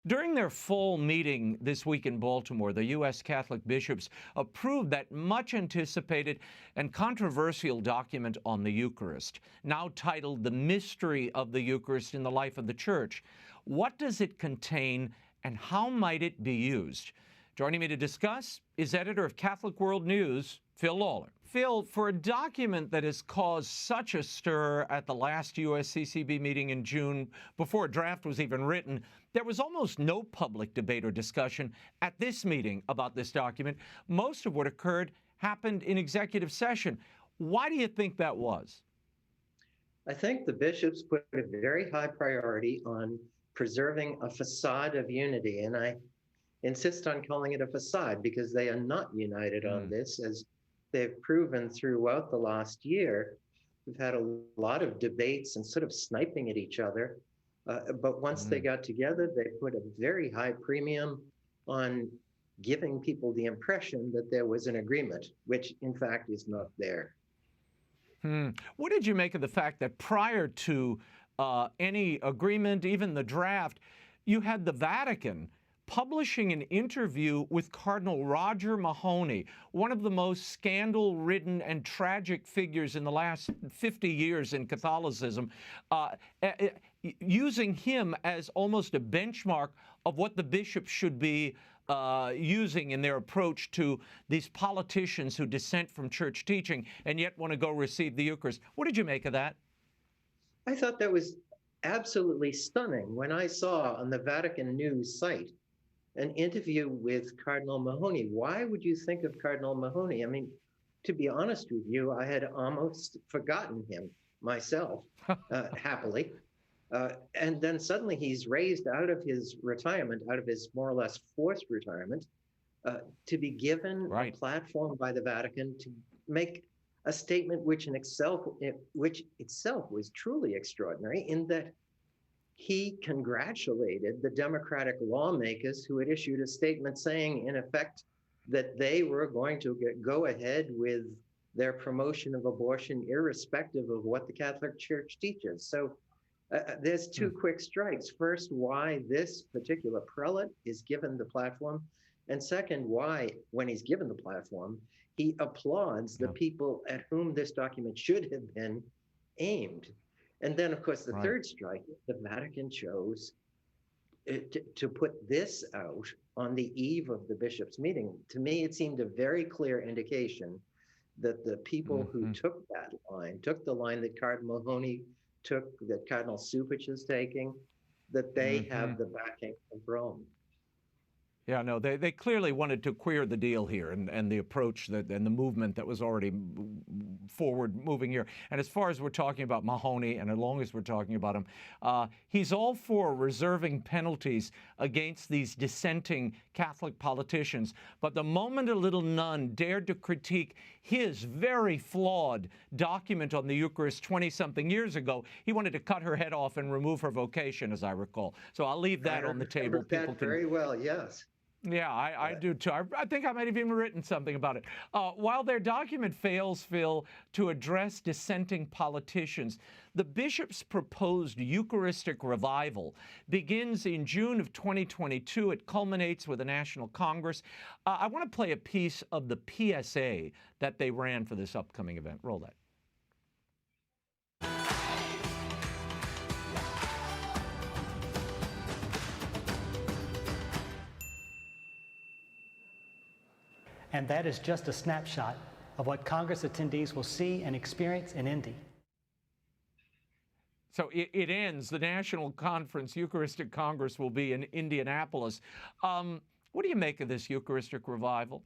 During their full meeting this week in Baltimore, the U.S. Catholic bishops approved that much anticipated and controversial document on the Eucharist, now titled The Mystery of the Eucharist in the Life of the Church. What does it contain and how might it be used? Joining me to discuss is editor of Catholic World News, Phil Lawler. Phil, for a document that has caused such a stir at the last USCCB meeting in June, before a draft was even written, there was almost no public debate or discussion at this meeting about this document. Most of what occurred happened in executive session. Why do you think that was? I think the bishops put a very high priority on preserving a facade of unity, and I insist on calling it a facade because they are not united on this, as they've proven throughout the last year. We've had a lot of debates and sort of sniping at each other. But once they got together, they put a very high premium on giving people the impression that there was an agreement, which in fact is not there. What did you make of the fact that prior to any agreement, even the draft, you had the Vatican publishing an interview with Cardinal Roger Mahoney, one of the most scandal-ridden and tragic figures in the last 50 years in Catholicism, using him as almost a benchmark of what the bishops should be using in their approach to these politicians who dissent from church teaching and yet want to go receive the Eucharist. What did you make of that? I thought that was absolutely stunning when I saw on the Vatican News site an interview with Cardinal Mahoney. Why would you think of Cardinal Mahoney? I mean, to be honest with you, I had almost forgotten him myself, happily. And then suddenly he's raised out of his retirement, out of his more or less forced retirement, to be given a platform by the Vatican to make a statement which itself was truly extraordinary, in that he congratulated the Democratic lawmakers who had issued a statement saying, in effect, that they were going to go ahead with their promotion of abortion irrespective of what the Catholic Church teaches. So there's two quick strikes. First, why this particular prelate is given the platform. And second, why, when he's given the platform, he applauds the people at whom this document should have been aimed. And then, of course, the third strike, the Vatican chose to put this out on the eve of the bishops' meeting. To me, it seemed a very clear indication that the people who took that line, took the line that Cardinal Mahoney took, that Cardinal Cupich is taking, that they have the backing of Rome. Yeah, no, they clearly wanted to queer the deal here, and the approach that and the movement that was already forward moving here. And as far as we're talking about Mahoney, and as long as we're talking about him, he's all for reserving penalties against these dissenting Catholic politicians. But the moment a little nun dared to critique his very flawed document on the Eucharist 20-something years ago, he wanted to cut her head off and remove her vocation, as I recall. So I'll leave that on the table. People can very well, yes. Yeah, I do too. I think I might have even written something about it. While their document fails, Phil, to address dissenting politicians, the bishops' proposed Eucharistic Revival begins in June of 2022. It culminates with a National Congress. I want to play a piece of the PSA that they ran for this upcoming event. Roll that. And that is just a snapshot of what Congress attendees will see and experience in Indy. So it ends, the National Conference, Eucharistic Congress, will be in Indianapolis. What do you make of this Eucharistic Revival?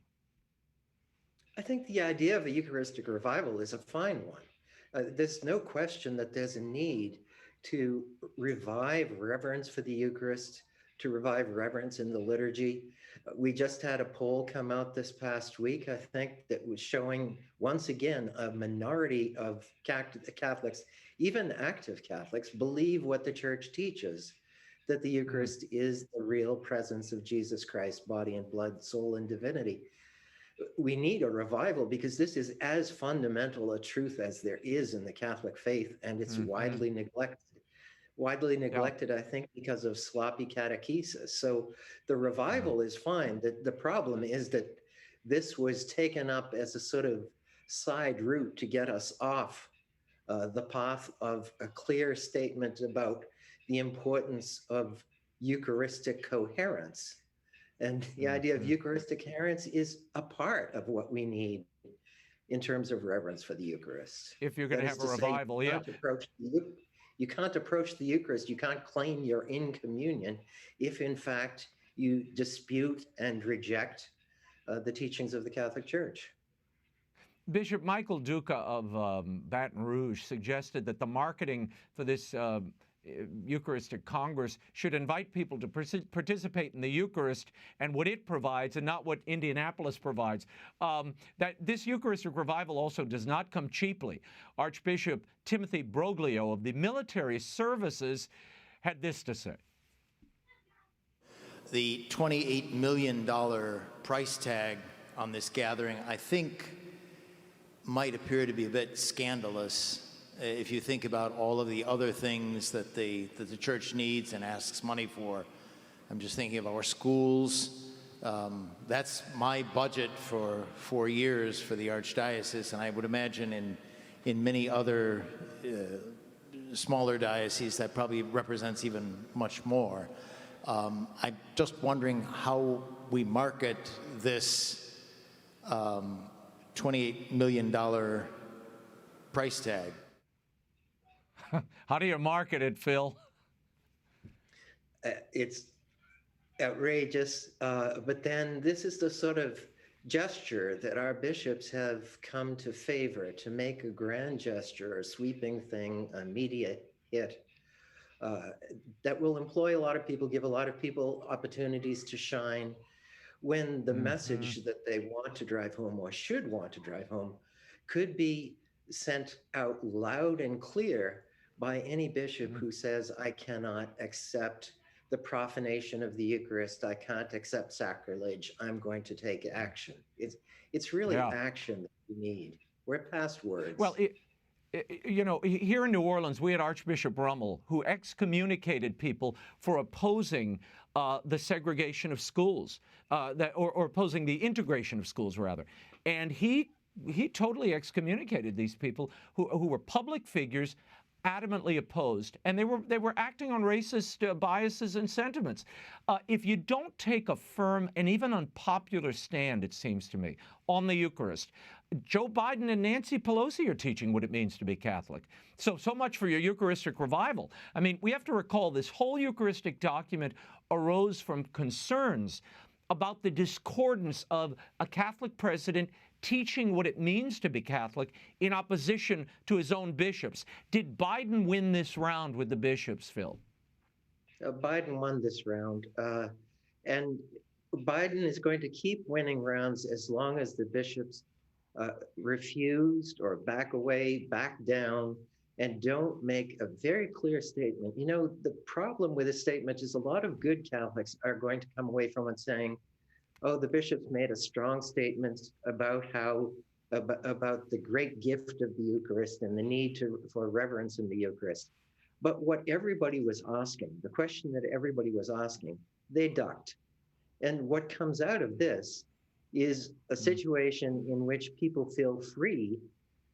I think the idea of a Eucharistic Revival is a fine one. There's no question that there's a need to revive reverence for the Eucharist, to revive reverence in the liturgy. We just had a poll come out this past week, I think, that was showing, once again, a minority of Catholics, even active Catholics, believe what the Church teaches, that the Eucharist is the real presence of Jesus Christ, body and blood, soul and divinity. We need a revival because this is as fundamental a truth as there is in the Catholic faith, and it's widely neglected. widely neglected, I think, because of sloppy catechesis. So the revival is fine. The problem is that this was taken up as a sort of side route to get us off the path of a clear statement about the importance of Eucharistic coherence. And the idea of Eucharistic coherence is a part of what we need in terms of reverence for the Eucharist. If you're going to have a revival, You can't approach the Eucharist, you can't claim you're in communion if, in fact, you dispute and reject the teachings of the Catholic Church. Bishop Michael Duca of Baton Rouge suggested that the marketing for this Eucharistic Congress should invite people to participate in the Eucharist and what it provides and not what Indianapolis provides. That this Eucharistic revival also does not come cheaply. Archbishop Timothy Broglio of the Military Services had this to say. The $28 million price tag on this gathering, I think, might appear to be a bit scandalous if you think about all of the other things that the church needs and asks money for. I'm just thinking of our schools. That's my budget for 4 years for the Archdiocese, and I would imagine in many other smaller dioceses that probably represents even much more. I'm just wondering how we market this $28 million price tag. How do you market it, Phil? It's outrageous, but then this is the sort of gesture that our bishops have come to favor, to make a grand gesture, a sweeping thing, a media hit that will employ a lot of people, give a lot of people opportunities to shine, when the message that they want to drive home or should want to drive home could be sent out loud and clear by any bishop who says, I cannot accept the profanation of the Eucharist, I can't accept sacrilege, I'm going to take action. It's really action that we need. We're past words. Well, you know, here in New Orleans, we had Archbishop Rummel, who excommunicated people for opposing the segregation of schools, or opposing the integration of schools, rather. And he totally excommunicated these people who were public figures, adamantly opposed, and they were acting on racist biases and sentiments. If you don't take a firm and even unpopular stand, it seems to me, on the Eucharist, Joe Biden and Nancy Pelosi are teaching what it means to be Catholic. So much for your Eucharistic revival. I mean, we have to recall this whole Eucharistic document arose from concerns about the discordance of a Catholic president teaching what it means to be Catholic in opposition to his own bishops. Did Biden win this round with the bishops, Phil? Biden won this round. And Biden is going to keep winning rounds as long as the bishops refused or back away, back down, and don't make a very clear statement. You know, the problem with this statement is a lot of good Catholics are going to come away from it saying, oh, the bishops made a strong statement about about the great gift of the Eucharist and the need for reverence in the Eucharist. But what everybody was asking, the question that everybody was asking, they ducked. And what comes out of this is a situation in which people feel free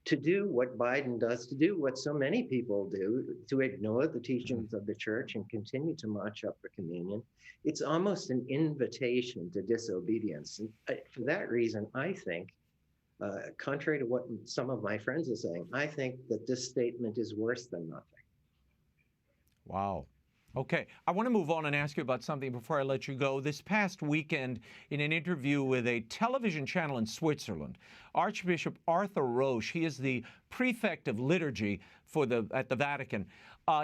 to do what Biden does, to do what so many people do, to ignore the teachings of the church and continue to march up for communion. It's almost an invitation to disobedience. And for that reason, I think, contrary to what some of my friends are saying, I think that this statement is worse than nothing. Wow. Okay, I want to move on and ask you about something before I let you go. This past weekend, in an interview with a television channel in Switzerland, Archbishop Arthur Roche, he is the prefect of liturgy at the Vatican,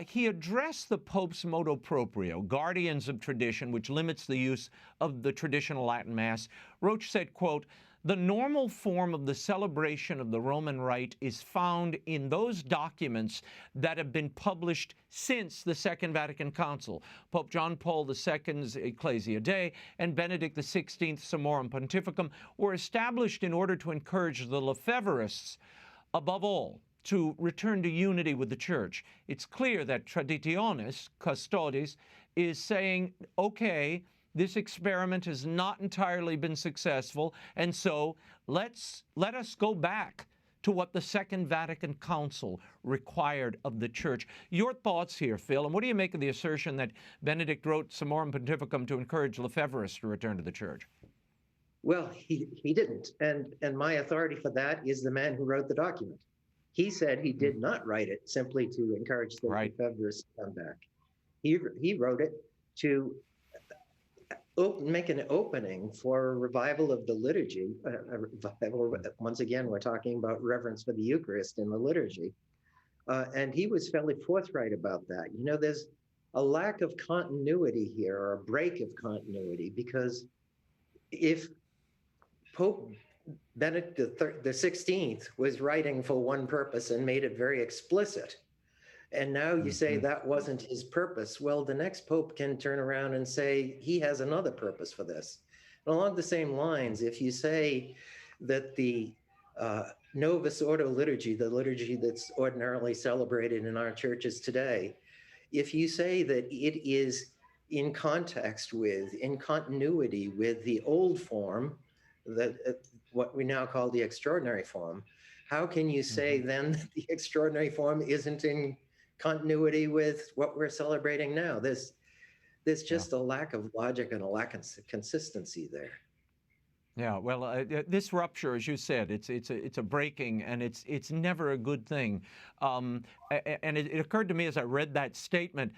he addressed the Pope's Moto Proprio, guardians of tradition, which limits the use of the traditional Latin Mass. Roche said, quote, "The normal form of the celebration of the Roman Rite is found in those documents that have been published since the Second Vatican Council, Pope John Paul II's Ecclesia Dei and Benedict XVI's Summorum Pontificum, were established in order to encourage the Lefebvrists, above all, to return to unity with the church. It's clear that Traditionis Custodes is saying, okay, this experiment has not entirely been successful, and so let us go back to what the Second Vatican Council required of the Church. Your thoughts here, Phil, and what do you make of the assertion that Benedict wrote Summorum Pontificum to encourage Lefebvrists to return to the Church? Well, he didn't, and my authority for that is the man who wrote the document. He said he did not write it simply to encourage the Lefebvrists to come back. He wrote it to make an opening for a revival of the liturgy. Once again, we're talking about reverence for the Eucharist in the liturgy. And he was fairly forthright about that. You know, there's a lack of continuity here, or a break of continuity, because if Pope Benedict the 16th was writing for one purpose and made it very explicit, and now you say that wasn't his purpose, well, the next Pope can turn around and say he has another purpose for this. And along the same lines, if you say that the Novus Ordo liturgy, the liturgy that's ordinarily celebrated in our churches today, if you say that it is in context with, in continuity with the old form, that what we now call the extraordinary form, how can you say then that the extraordinary form isn't in continuity with what we're celebrating now? There's just a lack of logic and a lack of consistency there. Yeah, well, this rupture, as you said, it's a breaking, and it's never a good thing. And it occurred to me as I read that statement,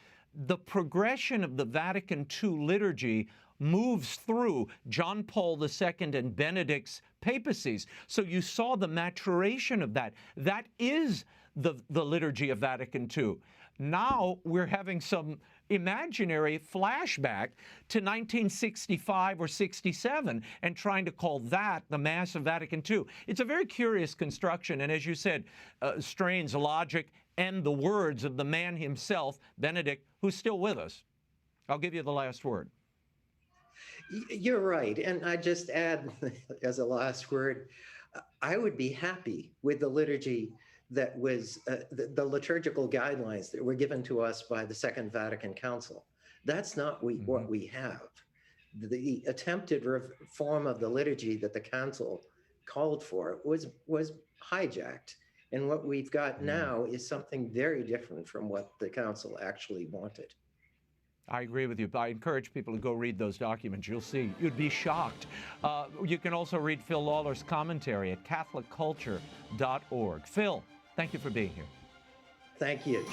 the progression of the Vatican II liturgy moves through John Paul II and Benedict's papacies. So you saw the maturation of that. That is the liturgy of Vatican II. Now we're having some imaginary flashback to 1965 or 67 and trying to call that the Mass of Vatican II. It's a very curious construction, and as you said, strains logic and the words of the man himself, Benedict, who's still with us. I'll give you the last word. You're right. And I just add as a last word, I would be happy with the liturgy that was the liturgical guidelines that were given to us by the Second Vatican Council. That's not what we have. The attempted reform of the liturgy that the Council called for was hijacked. And what we've got now is something very different from what the Council actually wanted. I agree with you. I encourage people to go read those documents. You'll see. You'd be shocked. You can also read Phil Lawler's commentary at catholicculture.org. Phil, thank you for being here. Thank you.